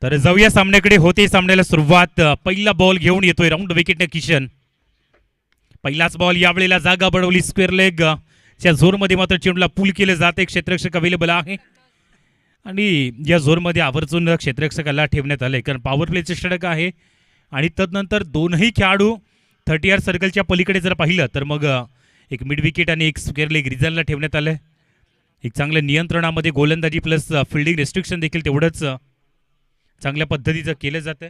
तर जाऊया सामन्याकडे. होते सामन्याला सुरुवात. पहिला बॉल घेऊन येतोय राऊंड विकेटने किशन. पहिलाच बॉल यावेळेला जागा बनवली स्क्वेअर लेग च्या झोनमध्ये. मात्र चेंडूला पुल केले जाते. क्षेत्ररक्षक अवेलेबल आहे आणि या झोनमध्ये आवर्जून क्षेत्ररक्षकाला ठेवण्यात आले कारण पॉवर प्लेचे षटक आहे. आणि तदनंतर दोनही खेळाडू 30 यार्ड सर्कलच्या पलीकडे जर पाहिलं तर मग एक मिड विकेट आणि एक स्क्वेअर लेग रिझनला ठेवण्यात आलं. एक चांगल्या नियंत्रणामध्ये गोलंदाजी प्लस फिल्डिंग रेस्ट्रिक्शन देखील तेवढंच चांगल्या पद्धतीचं केलं जातं.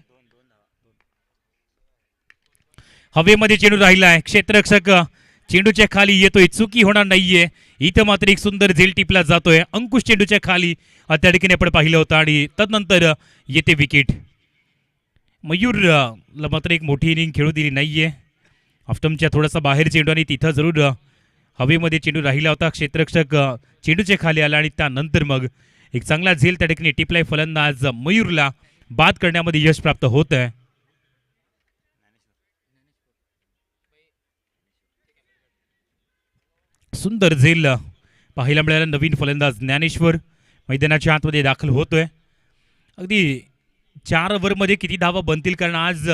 हवेमध्ये चेंडू राहिला आहे. क्षेत्ररक्षक चेंडूच्या खाली येतोय. चुकी होणार नाहीये. इथं मात्र एक सुंदर झेल टिपला जातोय. अंकुश चेंडूच्या खाली त्या ठिकाणी आपण पाहिलं होतं आणि तदनंतर येते विकेट. मयूरला मात्र एक मोठी इनिंग खेळू दिली नाहीये. ऑफ्टमच्या थोडासा बाहेर चेंडू आणि तिथं जरूर हवेमध्ये चेंडू राहिला होता. क्षेत्ररक्षक चेंडूच्या खाली आला आणि त्यानंतर मग एक चांगला झेल त्या ठिकाणी टिपलाय. फलंदाज मयूरला बाद करण्यामध्ये यश प्राप्त होत आहे. सुंदर झेल पाहायला मिळाला. नवीन फलंदाज ज्ञानेश्वर मैदानाच्या आतमध्ये दाखल होतोय. अगदी 4 ओव्हरमध्ये किती धावा बनतील कारण आज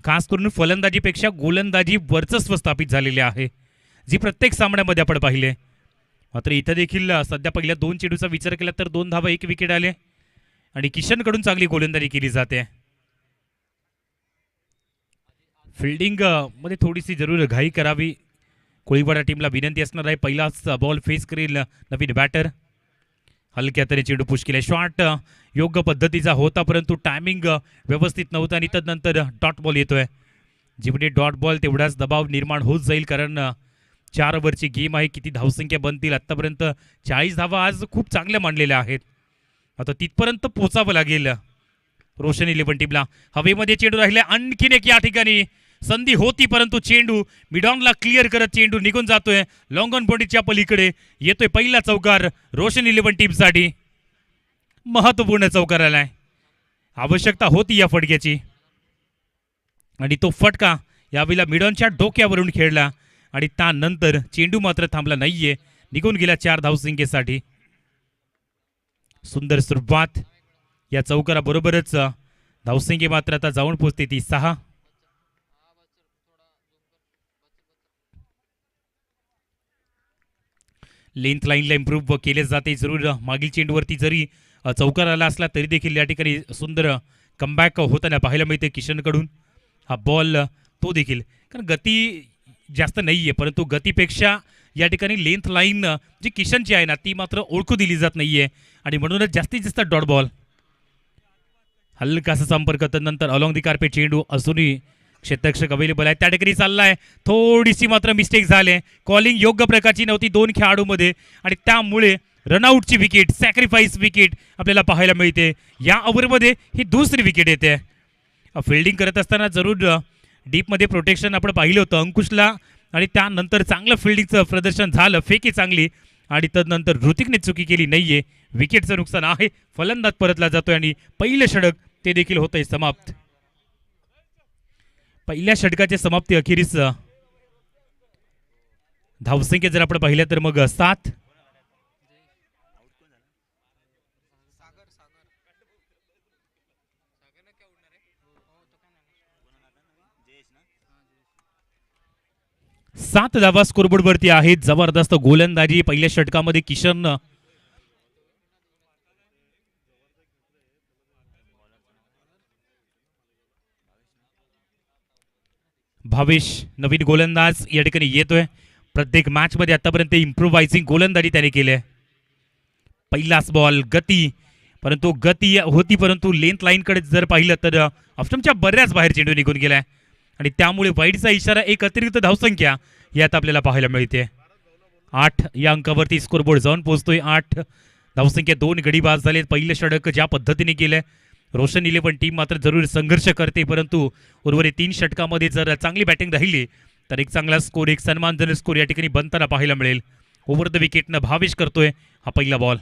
खास करून फलंदाजीपेक्षा गोलंदाजी वर्चस्व स्थापित झालेले आहे जी प्रत्येक सामन्यामध्ये आपण पाहिले. मात्र इथं देखील सध्या पहिल्या 2 चेंडूचा विचार केला तर 2 धावा 1 विकेट आले आणि किशनकडून चांगली गोलंदाजी केली जाते. फिल्डिंग मध्ये थोडीशी जरूर घाई करावी. कोळीवाडा टीमला विनंती असणार आहे. पहिलाच बॉल फेस करेल नवीन बॅटर. हलक्या तरी चेंडू पुश केला. शॉट योग्य पद्धतीचा होता परंतु टायमिंग व्यवस्थित नव्हता आणि त्यानंतर डॉट बॉल येतोय. जिकडे डॉट बॉल तेवढाच दबाव निर्माण होत जाईल कारण 4 ओव्हरची गेम आहे. किती धावसंख्या बनतील आतापर्यंत 40 धावा आज खूप चांगल्या मांडलेल्या आहेत. आता तिथपर्यंत पोचावं लागेल रोशन 11 टीमला. हवेमध्ये चेंडू राहिला. आणखीन एक या ठिकाणी संधी होती परंतु चेंडू मिडॉनला क्लिअर करत चेंडू निघून जातोय. लॉंग ऑन बॉडीच्या पलीकडे येतोय पहिला चौकार रोशन 11 टीमसाठी. महत्वपूर्ण चौकार आलाय. आवश्यकता होती या फटक्याची आणि तो फटका यावेळेला मिडॉनच्या डोक्यावरून खेळला आणि त्यानंतर चेंडू मात्र थांबला नाहीये. निघून गेला 4 धावसंख्येसाठी. सुंदर सुरुवात या चौकाराबरोबरच धावसंख्ये मात्र आता जाऊन पोहोचते ती 6. लेंथ लाईनला इम्प्रूव्ह केले जाते जरूर. मागील चेंडूवरती जरी चौकार आला असला तरी देखील या ठिकाणी सुंदर कमबॅक होताना पाहायला मिळते किशनकडून. हा बॉल तो देखील कारण गती जास्त नाही आहे परंतु गतीपेक्षा या ठिकाणी लेंथ लाईन जी किशनची आहे ना ती मात्र ओळखू दिली जात नाही आहे आणि म्हणूनच जास्तीत जास्त डॉट बॉल. हलकासा संपर्क नंतर अलॉंग दी कार्पेट चेंडू अजूनही क्षेत्ररक्षक अवेलेबल आहे. त्या ठिकाणी चाललाय. थोडीशी मात्र मिस्टेक झाली. कॉलिंग योग्य प्रकारची नव्हती 2 खेळाडूमध्ये आणि त्यामुळे रनआउटची विकेट सॅक्रिफाईस विकेट आपल्याला पाहायला मिळते. या ओव्हरमध्ये ही दुसरी विकेट येते. फिल्डिंग करत असताना जरूर डीपमध्ये प्रोटेक्शन आपण पाहिलं होतं अंकुशला आणि त्यानंतर चांगलं फिल्डिंगचं प्रदर्शन झालं. फेकी चांगली आणि तदनंतर ऋतिकने चुकी केली नाहीये. विकेटचं नुकसान आहे. फलंदाज परतला जातोय आणि पहिलं षटक ते देखील होतंय समाप्त. पहिल्या षटकाच्या समाप्ती अखेरीस धावसंख्या जर आपण पाहिल्या तर मग 7. सात धावा स्कोरबोर्ड वरती आहेत. जबरदस्त गोलंदाजी पहिल्या षटकामध्ये किशन भावेश नवीन गोलंदाज या ठिकाणी येतोय. प्रत्येक मॅच मध्ये आतापर्यंत इम्प्रोव्हायझिंग गोलंदाजी त्याने केली. पहिलाच बॉल गती परंतु गती होती परंतु लेंथ लाईन कडे जर पाहिलं तर ऑप्शनच्या बऱ्याच बाहेर चेंडू निघून गेलाय आणि त्यामुळे वाईडचा इशारा. एक अतिरिक्त धावसंख्या यात आपल्याला पाहायला मिळते. 8 या अंकावरती स्कोरबोर्ड जाऊन पोहोचतोय. 8 धावसंख्या 2 गडी बाद झाले. पहिलं षटक ज्या पद्धतीने केलंय रोशन 11 टीम मात्र जरूर संघर्ष करते परंतु उर्वरित 3 षटकामध्ये जर चांगली बॅटिंग राहिली तर एक चांगला स्कोर एक सन्मानजनक स्कोर या ठिकाणी बनताना पाहायला मिळेल. ओव्हर द विकेटनं भावेश करतोय हा पहिला बॉल.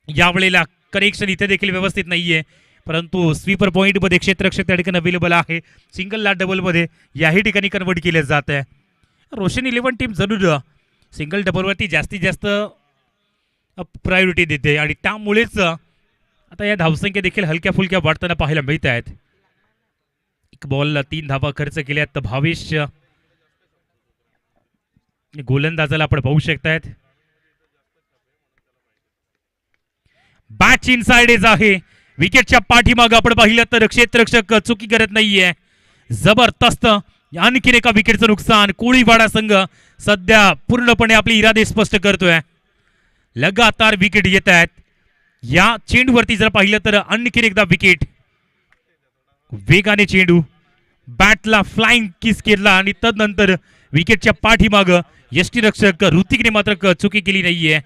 यावेळेला कनेक्शन इथे देखील व्यवस्थित नाहीये परंतु स्वीपर पॉईंटमध्ये क्षेत्ररक्षक त्या ठिकाणी अवेलेबल आहे. सिंगलला डबलमध्ये याही ठिकाणी कन्वर्ट केले जात आहे. रोशन 11 टीम जरूर सिंगल डबलवरती जास्तीत जास्त प्रायोरिटी देते आणि त्यामुळेच आता या धावसंख्या देखील हलक्या फुलक्या वाढताना पाहायला मिळत आहेत. एक बॉलला 3 धावा खर्च केल्यात. तर भावेश गोलंदाजाला आपण पाहू शकतायत. बॅच इनसाइड एज आहे. विकेटच्या पाठीमागे आपण पाहिलं तर क्षेत्ररक्षक चुकी करत नाहीये. जबरदस्त आणखीन एका विकेटचं नुकसान. कोळीवाडा संघ सध्या पूर्णपणे आपले इरादे स्पष्ट करतोय. लगातार विकेट येत आहेत. या चेंडूवरती जर पाहिलं तर आणखीन एकदा विकेट. वेगाने चेंडू बॅटला फ्लाइंग किस केला आणि तदनंतर विकेटच्या पाठीमाग यष्टीरक्षक ऋतिकने मात्र चुकी केली नाहीये.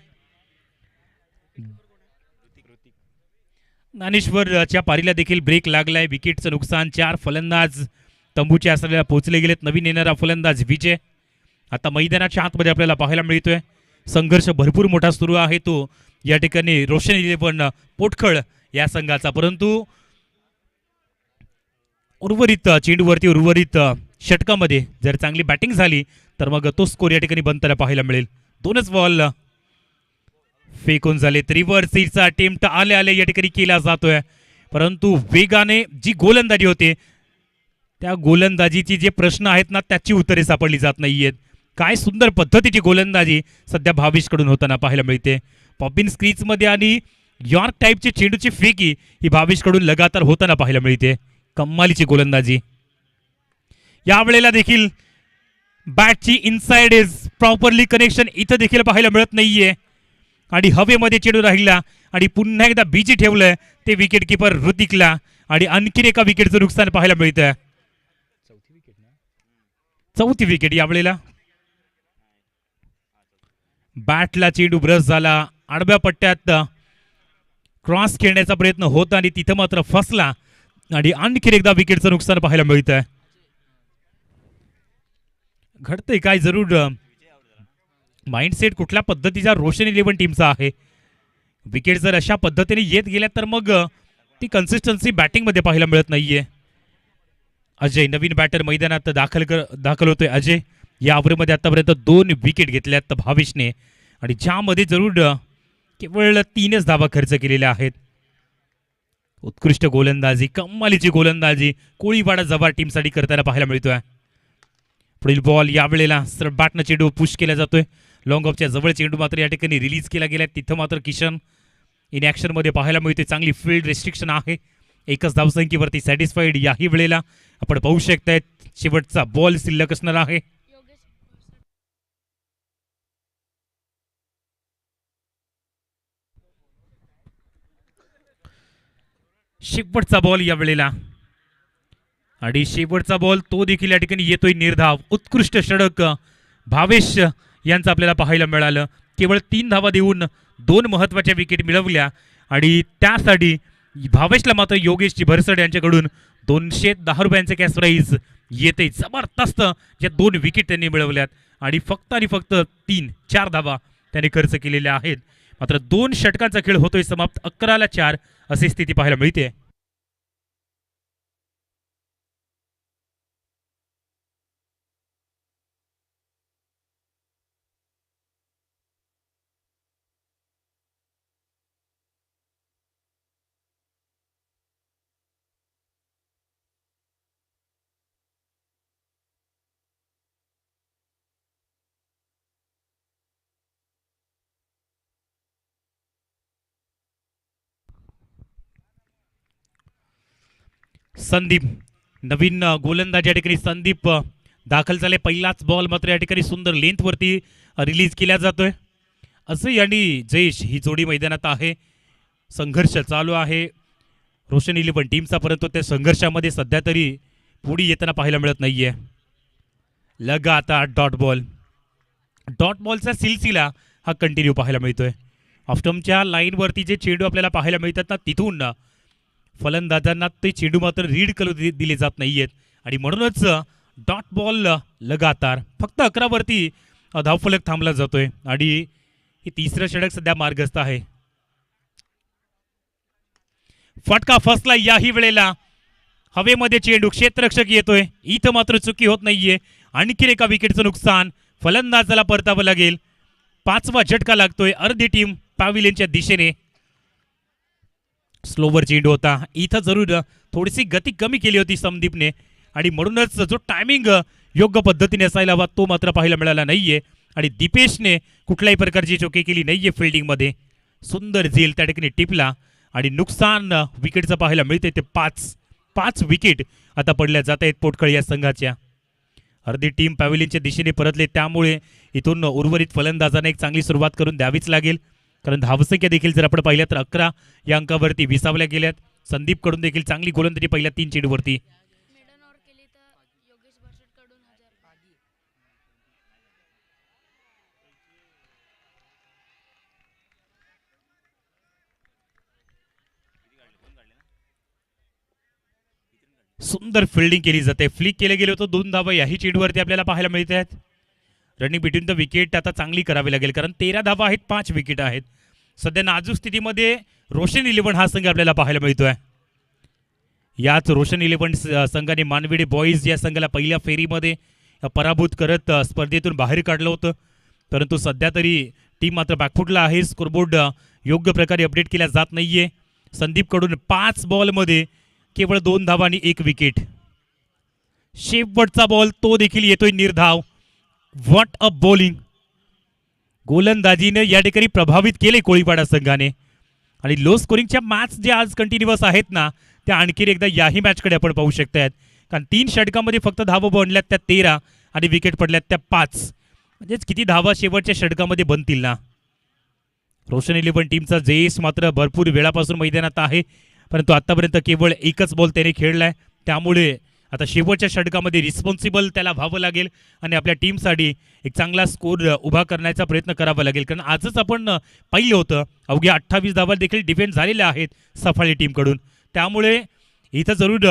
ज्ञानेश्वरच्या पारीला देखील ब्रेक लागलाय. विकेटचं नुकसान. 4 फलंदाज तंबूच्या आसनाला पोहोचले गेलेत. नवीन येणारा फलंदाज विजय आता मैदानाच्या आतमध्ये आपल्याला पाहायला मिळतोय. संघर्ष भरपूर मोठा सुरू आहे तो या ठिकाणी रोशन 11 पोटखळ या संघाचा. परंतु उर्वरित चेंडूवरती उर्वरित षटकामध्ये जर चांगली बॅटिंग झाली तर मग तो स्कोर या ठिकाणी बनताना पाहायला मिळेल. 2च बॉल फेकून झाले. रिव्हर्स सीटचा अटेम्प्ट आले आले या ठिकाणी केला जातोय. परंतु वेगाने जी गोलंदाजी होते त्या गोलंदाजीची जे प्रश्न आहेत ना त्याची उत्तरे सापडली जात नाहीयेत. काय सुंदर पद्धतीची गोलंदाजी सध्या भावेशकडून होताना पाहायला मिळते. पॉपिन स्क्रीजमध्ये आणि यॉर्क टाईपची चेंडूची फेकी ही भावेशकडून लगातार होताना पाहायला मिळते. कमालीची गोलंदाजी. यावेळेला देखील बॅटची इनसाइड इज प्रॉपरली कनेक्शन इथं देखील पाहायला मिळत नाहीये आणि हवेमध्ये चेंडू राहिला आणि पुन्हा एकदा बीजी ठेवलंय ते विकेट किपर ऋतिकला आणि आणखीन एका विकेटचं नुकसान पाहायला मिळतंय. चौथी विकेट यावेळेला. बॅटला चेंडू ब्रश झाला. आडव्या पट्ट्यात क्रॉस खेळण्याचा प्रयत्न होता आणि तिथं मात्र फसला आणि आणखीन एकदा विकेटचं नुकसान पाहायला मिळतंय. घडतंय काय जरूर माइंडसेट कुठल्या पद्धतीचा रोशन 11 टीमचा आहे. विकेट जर अशा पद्धतीने येत गेल्या तर मग ती कन्सिस्टन्सी बॅटिंगमध्ये पाहायला मिळत नाहीये. अजय नवीन बॅटर मैदानात दाखल होतोय. अजय या ओव्हरमध्ये आतापर्यंत 2 विकेट घेतल्यात भावेशने आणि ज्यामध्ये जरूर केवळ 3च धावा खर्च केलेल्या आहेत. उत्कृष्ट गोलंदाजी कमालीची गोलंदाजी कोळीवाडा जवार टीमसाठी करताना पाहायला मिळतोय. पुढील बॉल यावेळेला सर बॅटनं चेंडू पुश केला जातोय. लॉंग ऑफच्या जवळ चेंडू मात्र या ठिकाणी रिलीज केला गेला. तिथं मात्र किशन इन ॲक्शन मध्ये पाहायला मिळते. चांगली फील्ड रेस्ट्रिक्शन आहे. एकच धावसंख्येवरती सॅटिस्फाईड याही वेळेला आपण पाहू शकताय. शेवटचा बॉल शिल्लक असणार आहे. शेवटचा बॉल या वेळेला आणि शेवटचा बॉल तो देखील या ठिकाणी येतोय निर्धाव. उत्कृष्ट षटक भावेश यांचं आपल्याला पाहायला मिळालं. केवळ 3 धावा देऊन 2 महत्त्वाच्या विकेट मिळवल्या आणि त्यासाठी भावेशला मात्र योगेशची भरसड यांच्याकडून 210 रुपयांचे कॅश प्राईज येते. जबरदस्त ज्या 2 विकेट त्यांनी मिळवल्यात आणि फक्त 3-4 धावा त्यांनी खर्च केलेल्या आहेत. मात्र 2 षटकांचा खेळ होतोय समाप्त. 11-4 अशी स्थिती पाहायला मिळते. संदीप नवीन गोलंदाज या ठिकाणी संदीप दाखल झाले. पहिलाच बॉल मात्र या ठिकाणी सुंदर लेंथवरती रिलीज केला जातोय. अजय आणि जयेश ही जोडी मैदानात आहे. संघर्ष चालू आहे रोशन 11 टीमचा. परंतु त्या संघर्षामध्ये सध्या तरी पुढे येताना पाहायला मिळत नाहीये. लगातार डॉट बॉलचा सिलसिला हा कंटिन्यू पाहायला मिळतोय. ऑफस्टंपच्या लाईनवरती जे चेंडू आपल्याला पाहायला मिळतात ना तिथून फलंदाजांना ते चेंडू मात्र रीड करू दिले जात नाहीयेत आणि म्हणूनच डॉट बॉल लगातार फक्त 11 वरती धावफलक थांबला जातोय आणि हे 3रं षटक सध्या मार्गस्थ आहे. फटका फसला याही वेळेला. हवेमध्ये चेंडू क्षेत्ररक्षक येतोय. इथं मात्र चुकी होत नाहीये. आणखीन एका विकेटचं नुकसान. फलंदाजाला परतावं लागेल. 5वा झटका लागतोय. अर्धी टीम पॅव्हिलियनच्या दिशेने. स्लोवर चेंडू होता. इथं जरूर थोडीशी गती कमी केली होती संदीपने आणि म्हणूनच जो टायमिंग योग्य पद्धतीने असायला हवा तो मात्र पाहायला मिळाला नाहीये आणि दीपेशने कुठल्याही प्रकारची चोकी केली नाहीये फिल्डिंगमध्ये. सुंदर झेल त्या ठिकाणी टिपला आणि नुकसान विकेटचं पाहायला मिळते. ते 5 विकेट आता पडल्या जात आहेत पोटकळ या संघाच्या. अर्धी टीम पॅव्हिलियनच्या दिशेने परतले, त्यामुळे इथून उर्वरित फलंदाजांना एक चांगली सुरुवात करून द्यावीच लागेल. कारण धावसंख्या देखील जर आपण पाहिल्या तर 11 या अंकावरती विसावल्या गेल्यात. संदीपकडून देखील चांगली गोलंदाजी पहिल्या 3 चेंडूवरती. सुंदर फिल्डिंग केली जाते. फ्लिक केले गेले होते 2 धावा याही चेंडूवरती आपल्याला पाहायला मिळत आहेत. रनिंग बिटवीन द विकेट आता चांगली करावी लागेल कारण 13 धावा आहेत, 5 विकेट आहेत. सध्या नाजूक स्थितीमध्ये रोशन 11 हा संघ आपल्याला पाहायला मिळतोय. याच रोशन 11 संघाने मानविडे बॉईज या संघाला पहिल्या फेरीमध्ये पराभूत करत स्पर्धेतून बाहेर काढलं होतं. परंतु सध्या तरी टीम मात्र बॅकफुटला आहे. स्कोरबोर्ड योग्य प्रकारे अपडेट केला जात नाहीये. संदीपकडून 5 बॉलमध्ये केवळ 2 धावा आणि 1 विकेट. शेवटचा बॉल तो देखील येतोय निर्धाव. What a bowling. गोलंदाजीने या ठिकाणी प्रभावित केले कोळीपाडा संघाने आणि लो स्कोरिंगच्या मॅच जे आज कंटिन्युअस आहेत ना त्या आणखी एकदा याही मॅचकडे आपण पाहू शकतायत. कारण 3 षटकामध्ये फक्त धावा बनल्यात त्या 13 आणि विकेट पडल्यात त्या 5. म्हणजेच किती धावा शेवटच्या षटकामध्ये बनतील ना. रोशन 11 टीमचा जयेश मात्र भरपूर वेळापासून मैदानात आहे, परंतु आतापर्यंत केवळ 1च बॉल त्याने खेळलाय. त्यामुळे आता शेवटच्या षटकामध्ये रिस्पॉन्सिबल त्याला व्हावं लागेल आणि आपल्या टीमसाठी एक चांगला स्कोर उभा करण्याचा प्रयत्न करावा लागेल. कारण आजच आपण पाहिलं होतं अवघ्या 28 धावा देखील डिफेंड झालेल्या आहेत सफाळी टीमकडून. त्यामुळे इथं जरूर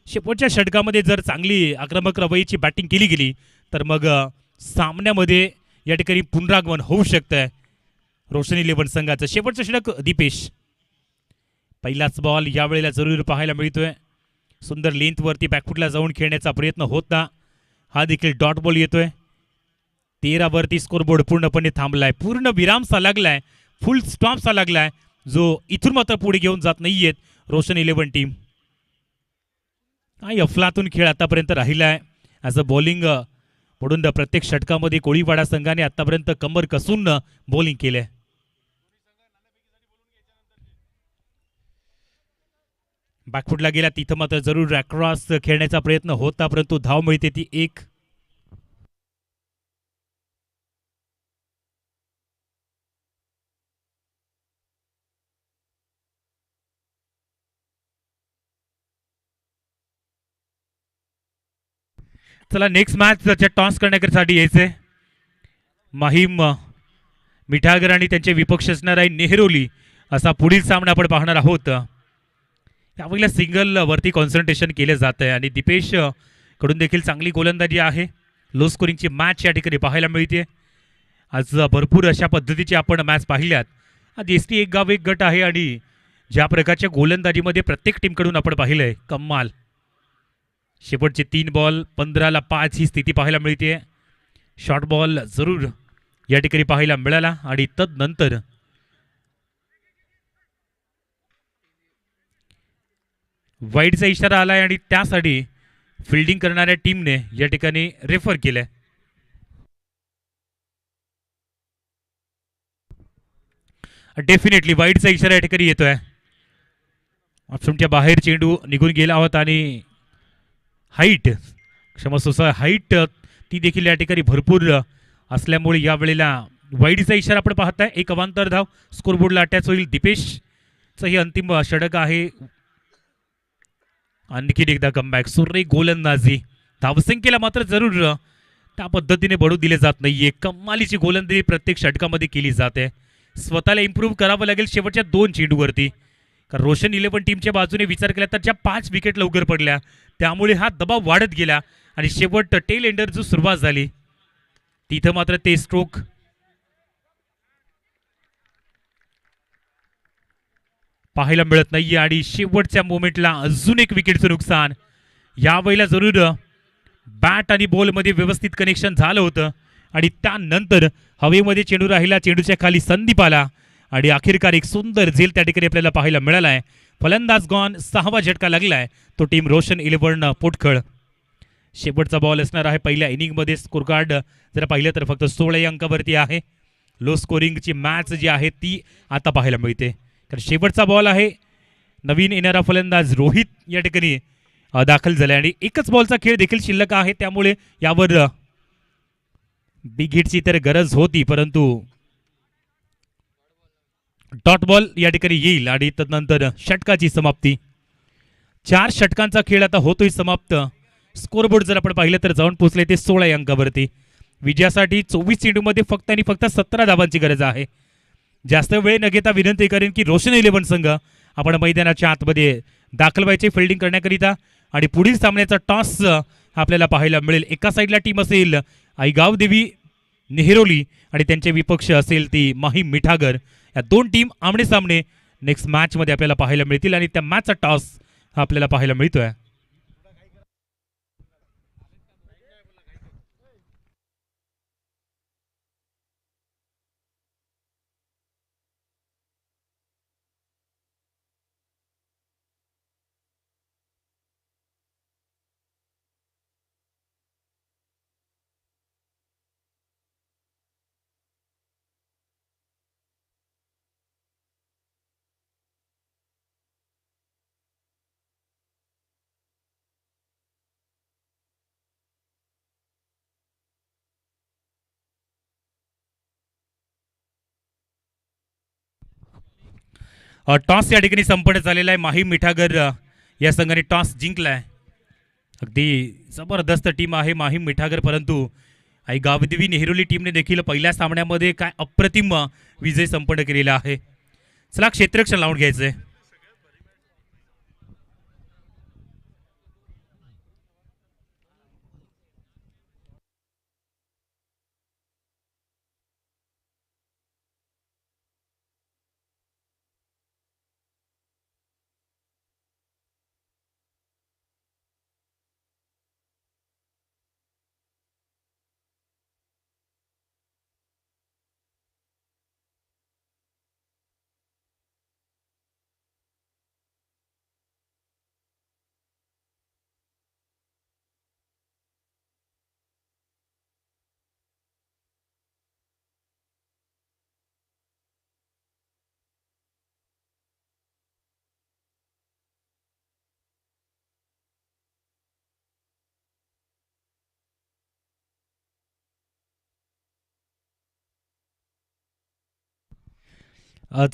शेवटच्या षटकामध्ये जर चांगली आक्रमक रवयीची बॅटिंग केली गेली तर मग सामन्यामध्ये या ठिकाणी पुनरागमन होऊ शकतंय रोशन 11 संघाचं. शेवटचं षटक दीपेश. पहिलाच बॉल यावेळेला जरूर पाहायला मिळतोय. सुंदर लेंथवरती बॅकफुटला जाऊन खेळण्याचा प्रयत्न होता. हा देखील डॉट बॉल येतोय. 13 वरती स्कोरबोर्ड पूर्णपणे थांबलाय. पूर्ण विरामसा लागलाय, फुल स्टॉपचा लागलाय, जो इथून मात्र पुढे घेऊन जात नाहीयेत रोशन 11 टीम. काही अफलातून खेळ आतापर्यंत राहिलाय ॲज अ बॉलिंग म्हणून प्रत्येक षटकामध्ये कोळीवाडा संघाने आतापर्यंत कंबर कसून बॉलिंग केलंय. बॅकफुटला गेला तिथं मात्र जरूर अक्रॉस खेळण्याचा प्रयत्न होता, परंतु धाव मिळते ती 1. चला नेक्स्ट मॅच टॉस करण्यासाठी यायचे. माहीम मिठागर आणि त्यांचे विपक्ष असणार आहे नेहरोली असा पुढील सामना आपण पाहणार आहोत. त्यावेळेला सिंगल वरती कॉन्सन्ट्रेशन केले जात आहे आणि दीपेश कडून देखील चांगली गोलंदाजी आहे. लो स्कोरिंगची मॅच या ठिकाणी पाहायला मिळते. आज भरपूर अशा पद्धतीची आपण मॅच पाहिल्यात. आज एसटी एक गाव एक गट आहे आणि ज्या प्रकारच्या गोलंदाजीमध्ये प्रत्येक टीमकडून आपण पाहिलंय कमाल. शेवटचे 3 बॉल 15ला 5 ही स्थिती पाहायला मिळते. शॉर्ट बॉल जरूर या ठिकाणी पाहायला मिळाला आणि तदनंतर वाईडचा इशारा आलाय आणि त्यासाठी फिल्डिंग करणाऱ्या टीमने या ठिकाणी रेफर केलंय. डेफिनेटली वाईडचा इशारा या ठिकाणी येतोय. ऑप्शनच्या बाहेर चेंडू निघून गेला होता आणि हाईट हाईट ती देखील या ठिकाणी भरपूर असल्यामुळे यावेळेला वाईडचा इशारा आपण पाहताय. एक अवांतर धाव स्कोरबोर्डला अटॅच होईल. दीपेशचं ही अंतिम षटक आहे. आणखीन एकदा कमबॅक. सुरेख गोलंदाजी. धावसंख्येला मात्र जरूर त्या पद्धतीने बढू दिले जात नाहीये. कमालीची गोलंदाजी प्रत्येक षटकामध्ये केली जाते. स्वतःला इम्प्रूव्ह करावं लागेल शेवटच्या 2 चेंडूवरती. कारण रोशन 11 टीमच्या बाजूने विचार केला तर ज्या 5 विकेट लवकर पडल्या त्यामुळे हा दबाव वाढत गेला आणि शेवट टेल एंडर जो सुरुवात झाली तिथं मात्र ते स्ट्रोक पाहायला मिळत नाहीये आणि शेवटच्या मोमेंटला अजून एक विकेटचं नुकसान. यावेळेला जरूर बॅट आणि बॉलमध्ये व्यवस्थित कनेक्शन झालं होतं आणि त्यानंतर हवेमध्ये चेंडू राहिला. चेंडूच्या खाली संदीप आला आणि अखेरकार एक सुंदर झेल त्या ठिकाणी आपल्याला पाहायला मिळाला आहे. फलंदाज गॉन, 6वा झटका लागलाय तो टीम रोशन 11 पोटखळ. शेवटचा बॉल असणार आहे पहिल्या इनिंगमध्ये. स्कोर कार्ड जर पाहिलं तर फक्त 16 अंकावरती आहे. लो स्कोरिंगची मॅच जी आहे ती आता पाहायला मिळते, कारण शेवटचा बॉल आहे. नवीन येणारा फलंदाज रोहित या ठिकाणी दाखल झाला आणि एकच बॉलचा खेळ देखील शिल्लक आहे, त्यामुळे यावर बिग हिटची तर गरज होती, परंतु डॉट बॉल या ठिकाणी येईल आणि तदनंतर षटकाची समाप्ती. 4 षटकांचा खेळ आता होतोय समाप्त. स्कोरबोर्ड जर आपण पाहिलं तर जाऊन पोहोचले ते 16 अंकावरती. विजयासाठी 24 चेंडूमध्ये फक्त आणि फक्त 17 धावांची गरज आहे. जास्त वेळ न घेता विनंती करेन की रोशन 11 संघ आपण मैदानाच्या आतमध्ये दाखल व्हायचे फिल्डिंग करण्याकरिता आणि पुढील सामन्याचा टॉस आपल्याला पाहायला मिळेल. एका साईडला टीम असेल आईगाव देवी नेहरोली आणि त्यांचे विपक्ष असेल ती माहीम मिठागर. या दोन टीम आमने सामने नेक्स्ट मॅचमध्ये आपल्याला पाहायला मिळतील आणि त्या मॅचचा टॉस आपल्याला पाहायला मिळतोय. टॉस या ठिकाणी संपन्न झालेला आहे. माहीम मिठागर या संघाने टॉस जिंकलाय. अगदी जबरदस्त टीम आहे माहीम मिठागर, परंतु आई गावदेवी नेहरोली टीमने देखील पहिल्या सामन्यामध्ये काय अप्रतिम विजय संपन्न केलेला आहे. चला क्षेत्ररक्षण लावून घ्यायचंय.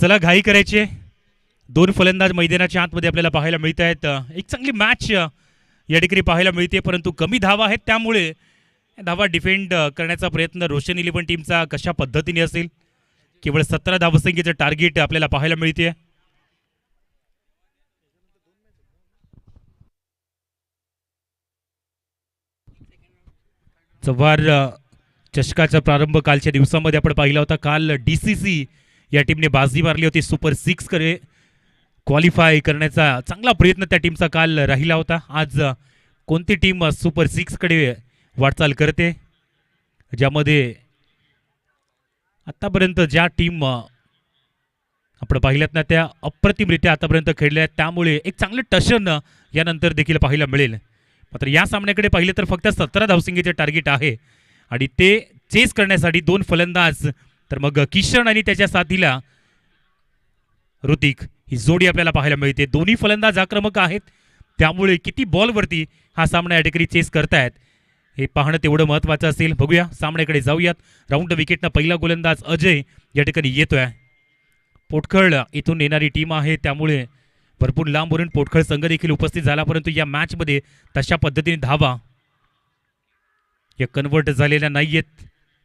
चला घाई करायचे. दोन फलंदाज मैदानाच्या आतमध्ये आपल्याला पाहायला मिळत आहेत. एक चांगली मॅच या ठिकाणी पाहायला मिळते, परंतु कमी धावा आहेत, त्यामुळे धावा डिफेंड करण्याचा प्रयत्न रोशन 11 टीमचा कशा पद्धतीने असेल. केवळ 17 धावसंख्येचं टार्गेट आपल्याला पाहायला मिळते. चव्हार चषकाचा प्रारंभ कालच्या दिवसामध्ये आपण पाहिला होता. काल DCC या टीमने बाजी मारली होती. सुपर 6 कडे क्वालिफाय करण्याचा चांगला प्रयत्न त्या टीमचा काल राहिला होता. आज कोणती टीम सुपर 6 कडे वाटचाल करते, ज्यामध्ये आतापर्यंत ज्या टीम आपण पाहिल्यात ना त्या अप्रतिमरित्या आतापर्यंत खेळल्या आहेत, त्यामुळे एक चांगलं टशन यानंतर देखील पाहायला मिळेल. मात्र या सामन्याकडे पाहिलं तर फक्त 17 धावसंख्येचे टार्गेट आहे आणि ते चेस करण्यासाठी दोन फलंदाज, तर मग किशन आणि त्याच्या साथीला ऋतिक ही जोडी आपल्याला पाहायला मिळते. दोन्ही फलंदाज आक्रमक आहेत, त्यामुळे किती बॉलवरती हा सामना या ठिकाणी चेस करतायत हे पाहणं तेवढं महत्त्वाचं असेल. बघूया सामन्याकडे जाऊयात. राऊंड विकेटनं पहिला गोलंदाज अजय या ठिकाणी येतोय. पोटखळ इथून येणारी टीम आहे, त्यामुळे भरपूर लांबवरून पोटखळ संघ देखील उपस्थित झाला, परंतु या मॅचमध्ये तशा पद्धतीने धावा या कन्वर्ट झालेल्या नाहीयेत.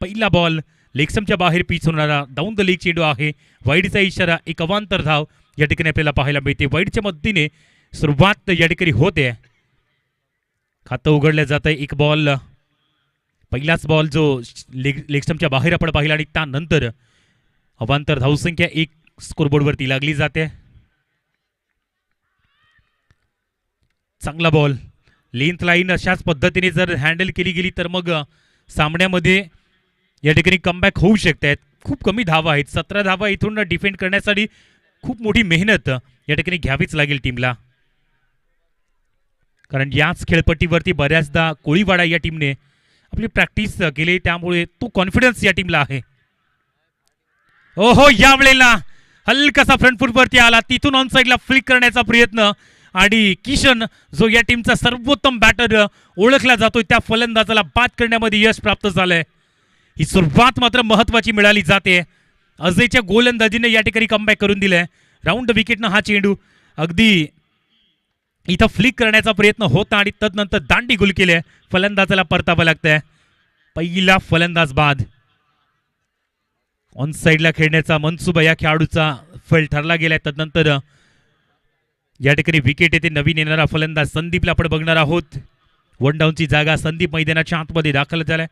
पहिला बॉल लेगस्टंपच्या बाहेर पिच होणारा डाऊन द लेग चेंडू आहे. वाईडचा इशारा, एक अवांतर धाव या ठिकाणी आपल्याला पाहायला मिळते. वाईडच्या मदतीने सुरुवात या ठिकाणी होते. खातं उघडलं जात आहे. एक बॉल, पहिलाच बॉल जो लेगस्टंपच्या बाहेर आपण पाहिला आणि त्यानंतर अवांतर धावसंख्या 1 स्कोरबोर्डवरती लागली जाते. चांगला बॉल, लेंथ लाईन अशाच पद्धतीने जर हँडल केली गेली तर मग सामन्यामध्ये या ठिकाणी कमबॅक होऊ शकतात. खूप कमी धावा आहेत. 17 धावा इथून डिफेंड करण्यासाठी खूप मोठी मेहनत या ठिकाणी घ्यावीच लागेल टीमला, कारण याच खेळपट्टीवरती बऱ्याचदा कोळीवाडा या टीमने आपली प्रॅक्टिस केली, त्यामुळे तो कॉन्फिडन्स या टीमला आहे. ओहो, यावेळेला हलकासा फ्रंट फुटवरती आला, तिथून ऑन साईडला फ्लिक करण्याचा प्रयत्न, आणि किशन जो या टीमचा सर्वोत्तम बॅटर ओळखला जातोय त्या फलंदाजाला बाद करण्यामध्ये यश प्राप्त झालंय. ही सुरुवात मात्र महत्वाची मिळाली जाते. अजयच्या गोलंदाजीने या ठिकाणी कमबॅक करून दिलंय. राऊंड विकेटनं हा चेंडू अगदी इथं फ्लिक करण्याचा प्रयत्न होता आणि तदनंतर दांडी गुल केले. फलंदाजाला परतावं लागतंय. पहिला फलंदाज बाद. ऑन साईडला खेळण्याचा मनसुबा या खेळाडूचा फेल ठरला गेलाय. तदनंतर या ठिकाणी विकेट येते. नवीन येणारा फलंदाज संदीपला आपण बघणार आहोत. वन डाऊनची जागा संदीप मैदानाच्या आतमध्ये दाखल झालाय.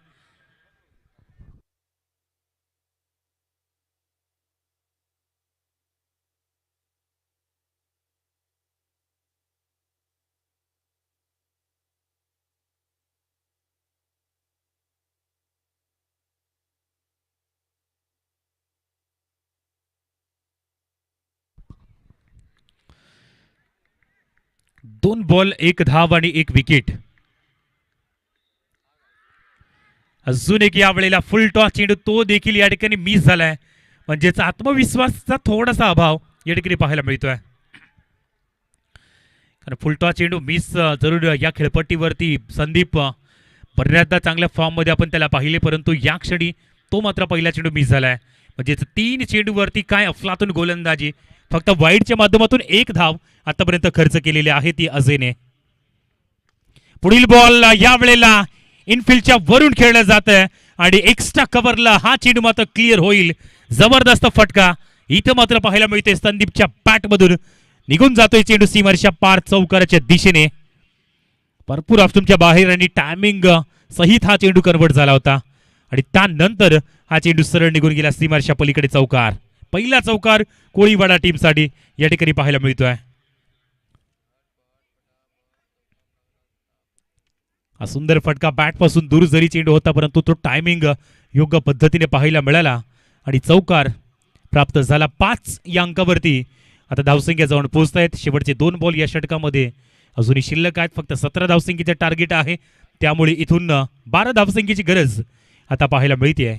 दोन बॉल एक धाव आणि एक विकेट. अजून एक यावेळेला फुल टॉस चेंडू, तो देखील या ठिकाणी मिस झालाय. म्हणजेच आत्मविश्वासाचा थोडासा अभाव या ठिकाणी पाहायला मिळतोय. कारण फुल टॉस चेंडू मिस जरूर या खेळपट्टीवरती संदीप बऱ्याचदा चांगल्या फॉर्म मध्ये आपण त्याला पाहिले, परंतु या क्षणी तो मात्र पहिला चेंडू मिस झालाय. म्हणजेच 3 चेंडूवरती काय अफलातून गोलंदाजी. फक्त वाईडच्या माध्यमातून एक धाव आतापर्यंत खर्च केलेली आहे ती अजयने. पुढील बॉल यावेळेला इनफिल्डच्या वरून खेळलं जात आहे आणि एक्स्ट्रा कव्हरला हा चेंडू मात्र क्लिअर होईल. जबरदस्त फटका इथं मात्र पाहायला मिळते. संदीपच्या बॅटमधून निघून जातोय चेंडू सीमारेषा पार चौकाराच्या दिशेने. भरपूर ऑप्शनच्या बाहेर आणि टायमिंग सहित हा चेंडू कन्वर्ट झाला होता आणि त्यानंतर हा चेंडू सरळ निघून गेला सीमारेषा पलीकडे चौकार. पहिला चौकार कोळीवाडा टीमसाठी या ठिकाणी पाहायला मिळतोय. हा सुंदर फटका बॅट पासून दूर जरी चेंडू होता, परंतु तो टायमिंग योग्य पद्धतीने पाहायला मिळाला आणि चौकार प्राप्त झाला. 5 या अंकावरती आता धावसंख्या जाऊन पोहोचतायत. शेवटचे 2 बॉल या षटकामध्ये अजूनही शिल्लक आहेत. फक्त 17 धावसंख्येचे टार्गेट आहे, त्यामुळे इथून 12 धावसंख्येची गरज आता पाहायला मिळते.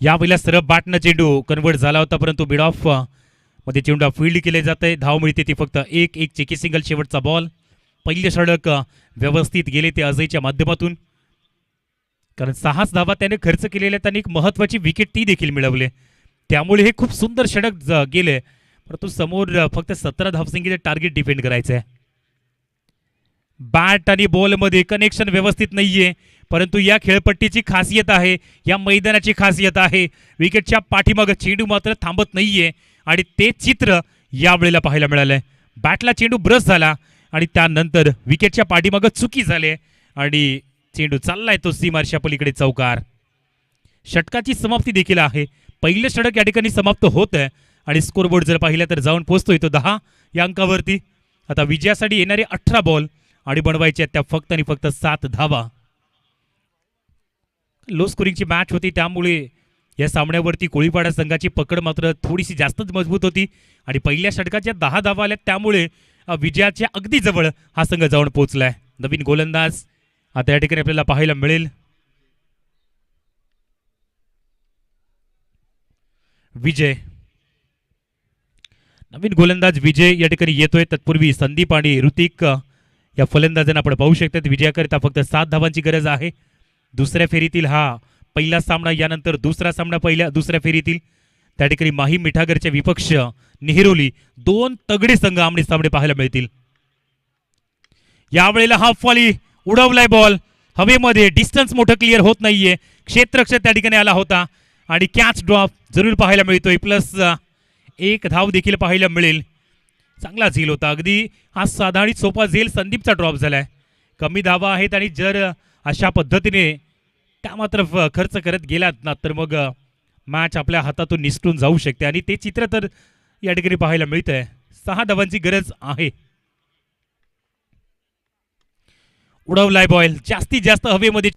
यावेळेला सरळ बॅटनं चेंडू कन्वर्ट झाला होता, परंतु मिड ऑफ मध्ये चेंडू फील्ड केले जाते. धाव मिळते ती फक्त एक चेकी सिंगल. शेवटचा बॉल. पहिले षटक व्यवस्थित गेले ते अजयच्या माध्यमातून, कारण 6 धावा त्याने खर्च केलेल्या. त्यांनी एक महत्वाची विकेट ती देखील मिळवले, त्यामुळे हे खूप सुंदर षटक गेले. परंतु समोर फक्त 17 धावसंख्येचे टार्गेट डिफेंड करायचं आहे. बॅट आणि बॉलमध्ये कनेक्शन व्यवस्थित नाहीये, परंतु या खेळपट्टीची खासियत आहे, या मैदानाची खासियत आहे. विकेटच्या पाठीमागे चेंडू मात्र थांबत नाहीये आणि ते चित्र यावेळेला पाहायला मिळालंय. बॅटला चेंडू ब्रश झाला आणि त्यानंतर विकेटच्या पाठीमागे चुकी झाली आणि चेंडू चाललाय तो सीमारेषा पलीकडे चौकार. षटकाची समाप्ती देखील आहे. पहिलं षटक या ठिकाणी समाप्त होत आहे आणि स्कोरबोर्ड जर पाहिला तर जाऊन पोहोचतोय तो 10 या अंकावरती. आता विजयासाठी येणारे 18 बॉल आणि बनवायचे त्या फक्त आणि फक्त 7 धावा. लो स्कोरिंगची मॅच होती, त्यामुळे या सामन्यावरती कोळीवाडा संघाची पकड मात्र थोडीशी जास्तच मजबूत होती आणि पहिल्या षटकाच्या 10 धावा आल्या, त्यामुळे विजयाच्या अगदी जवळ हा संघ जाऊन पोहोचलाय. नवीन गोलंदाज आता या ठिकाणी आपल्याला पाहायला मिळेल. विजय, नवीन गोलंदाज विजय या ठिकाणी येतोय. तत्पूर्वी संदीप आणि ऋतिक या फलंदाजांना आपण पाहू शकतात. विजयाकरिता फक्त 7 धावांची गरज आहे. दुसऱ्या फेरीतील हा पहिला सामना, यानंतर दुसरा सामना दुसऱ्या फेरीतील. त्या ठिकाणी माही मिठागरच्या विपक्ष नेहरोली 2 तगडे संघ आमने सामने पाहायला मिळतील. यावेळेला हाफ वॉली उडवलाय बॉल हवेमध्ये. डिस्टन्स मोठं क्लिअर होत नाहीये. क्षेत्ररक्षक त्या ठिकाणी आला होता आणि कॅच ड्रॉप जरूर पाहायला मिळतोय. प्लस 1 धाव देखील पाहायला मिळेल. चांगला झेल होता. अगदी हा साधा आणि सोपा झेल संदीपचा ड्रॉप झालाय. कमी धावा आहेत आणि जर अशा पद्धतीने त्या मात्र खर्च करत गेलात ना तर मग मॅच आपल्या हातातून निसटून जाऊ शकते आणि ते चित्र तर या ठिकाणी पाहायला मिळतंय. 6 धावांची गरज आहे. उडवलाय बॉल जास्तीत जास्त हवेमध्ये.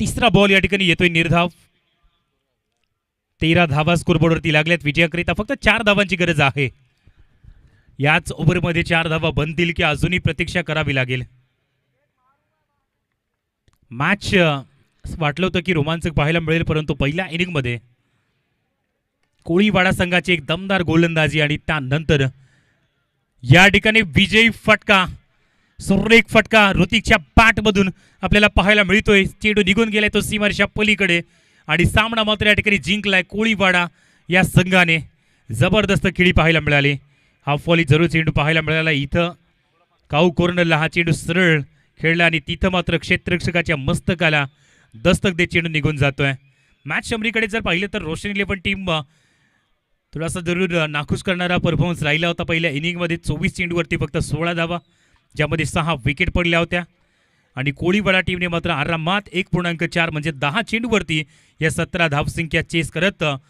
तिसरा बॉल या ठिकाणी येतोय निर्धाव. 13 धावा स्कोरबोर्डवरती लागल्यात विजयाकरिता. फक्त 4 धावांची गरज आहे. याच ओव्हरमध्ये 4 धावा बनतील की अजूनही प्रतीक्षा करावी लागेल. मॅच वाटलं होतं की रोमांचक पाहायला मिळेल परंतु पहिल्या इनिंगमध्ये कोळीवाडा संघाची एक दमदार गोलंदाजी आणि त्यानंतर या ठिकाणी विजयी फटका, सुरेख फटका ऋतिकच्या बॅटमधून आपल्याला पाहायला मिळतोय. चेंडू निघून गेलाय तो सीमारेषा पलीकडे आणि सामना मात्र या ठिकाणी जिंकलाय कोळीवाडा या संघाने. जबरदस्त खेळी पाहायला मिळाली. हाफ वॉली जरूर चेंडू पाहायला मिळाला. इथं काऊ कॉर्नरला हा चेंडू सरळ खेळला आणि तिथं मात्र क्षेत्ररक्षकाच्या मस्तकाला दस्तक देत चेंडू निघून जातोय. मॅच समरीकडे जर पाहिलं तर रोशन 11 टीम थोडासा जरूर नाखुश करणारा परफॉर्मन्स राहिला होता. पहिल्या इनिंगमध्ये 24 चेंडूवरती फक्त 16 धावा, ज्यामध्ये 6 विकेट पडल्या होत्या आणि कोळीवाडा टीमने मात्र आरामात 1.4 म्हणजे 10 चेंडूवरती या 17 धावसंख्या चेस करत